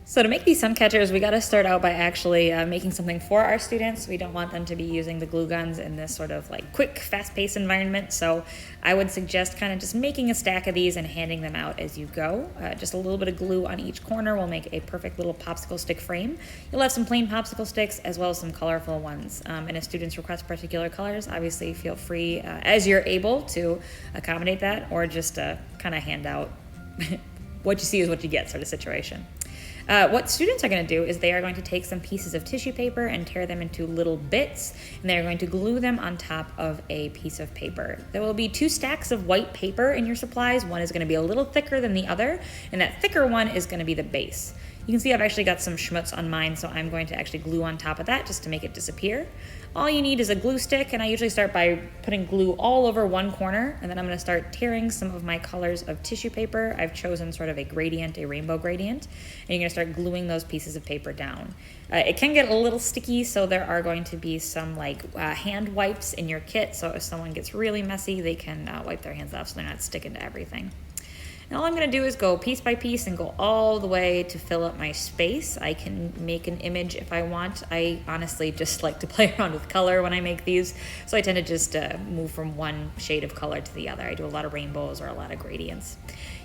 So to make these sun catchers, we got to start out by actually making something for our students. We don't want them to be using the glue guns in this sort of like quick, fast-paced environment. So I would suggest kind of just making a stack of these and handing them out as you go. Just a little bit of glue on each corner will make a perfect little popsicle stick frame. You'll have some plain popsicle sticks as well as some colorful ones. And if students request particular colors, obviously feel free as you're able to accommodate that, or just kind of hand out what you see is what you get sort of situation. What students are going to do is they are going to take some pieces of tissue paper and tear them into little bits, and they're going to glue them on top of a piece of paper. There will be 2 stacks of white paper in your supplies. One is going to be a little thicker than the other, and that thicker one is going to be the base. You can see I've actually got some schmutz on mine, so I'm going to actually glue on top of that just to make it disappear. All you need is a glue stick, and I usually start by putting glue all over one corner, and then I'm going to start tearing some of my colors of tissue paper. I've chosen sort of a gradient, a rainbow gradient, and you're going to start gluing those pieces of paper down. It can get a little sticky, so there are going to be some hand wipes in your kit, so if someone gets really messy, they can wipe their hands off so they're not sticking to everything. And all I'm going to do is go piece by piece and go all the way to fill up my space. I can make an image if I want. I honestly just like to play around with color when I make these, so I tend to just move from one shade of color to the other. I do a lot of rainbows or a lot of gradients.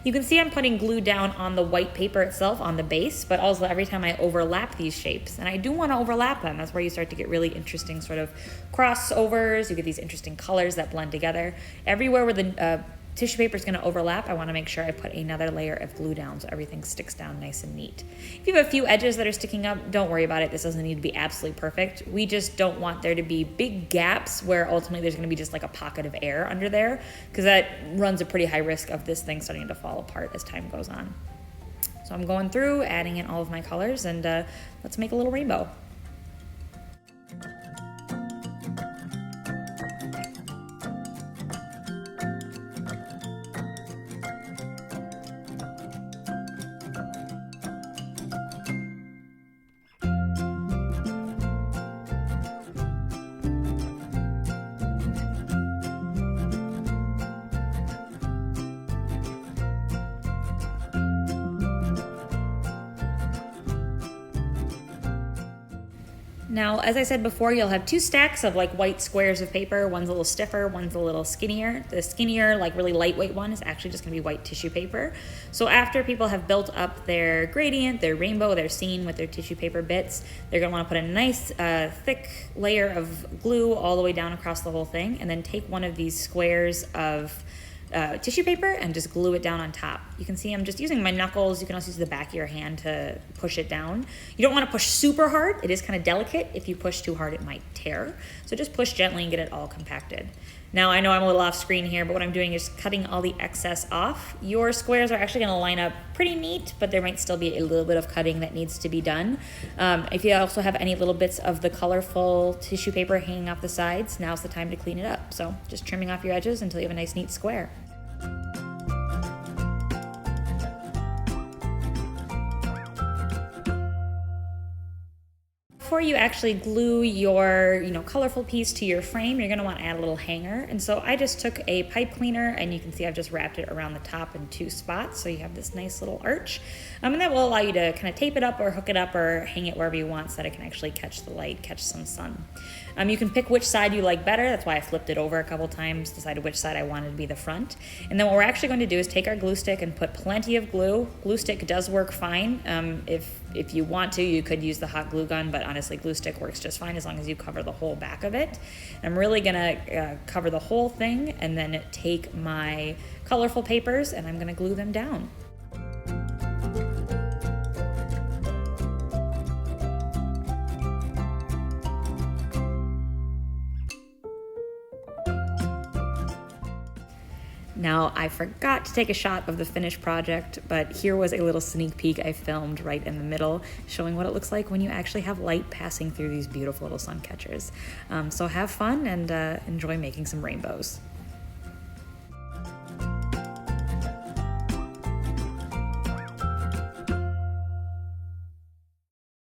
You can see I'm putting glue down on the white paper itself on the base, but also every time I overlap these shapes, and I do want to overlap them. That's where you start to get really interesting sort of crossovers. You get these interesting colors that blend together. Everywhere where the tissue paper is going to overlap, I want to make sure I put another layer of glue down so everything sticks down nice and neat. If you have a few edges that are sticking up, don't worry about it. This doesn't need to be absolutely perfect. We just don't want there to be big gaps where ultimately there's going to be just like a pocket of air under there, because that runs a pretty high risk of this thing starting to fall apart as time goes on. So I'm going through, adding in all of my colors, and let's make a little rainbow. Now, as I said before, you'll have 2 stacks of white squares of paper. One's a little stiffer, one's a little skinnier. The skinnier, really lightweight one is actually just gonna be white tissue paper. So after people have built up their gradient, their rainbow, their scene with their tissue paper bits, they're gonna wanna put a nice thick layer of glue all the way down across the whole thing, and then take one of these squares of tissue paper and just glue it down on top. You can see I'm just using my knuckles. You can also use the back of your hand to push it down. You don't want to push super hard. It is kind of delicate. If you push too hard, it might tear. So just push gently and get it all compacted. Now, I know I'm a little off screen here, but what I'm doing is cutting all the excess off. Your squares are actually going to line up pretty neat, but there might still be a little bit of cutting that needs to be done. If you also have any little bits of the colorful tissue paper hanging off the sides, now's the time to clean it up. So just trimming off your edges until you have a nice neat square. Before you actually glue your colorful piece to your frame, you're going to want to add a little hanger. And so I just took a pipe cleaner, and you can see I've just wrapped it around the top in 2 spots, so you have this nice little arch. And that will allow you to kind of tape it up or hook it up or hang it wherever you want so that it can actually catch the light, catch some sun. You can pick which side you like better. That's why I flipped it over a couple times, decided which side I wanted to be the front. And then what we're actually going to do is take our glue stick and put plenty of glue. Glue stick does work fine. If you want to, you could use the hot glue gun, but honestly, glue stick works just fine as long as you cover the whole back of it. I'm really gonna cover the whole thing and then take my colorful papers and I'm gonna glue them down. Now, I forgot to take a shot of the finished project, but here was a little sneak peek I filmed right in the middle, showing what it looks like when you actually have light passing through these beautiful little sun catchers. So have fun and enjoy making some rainbows.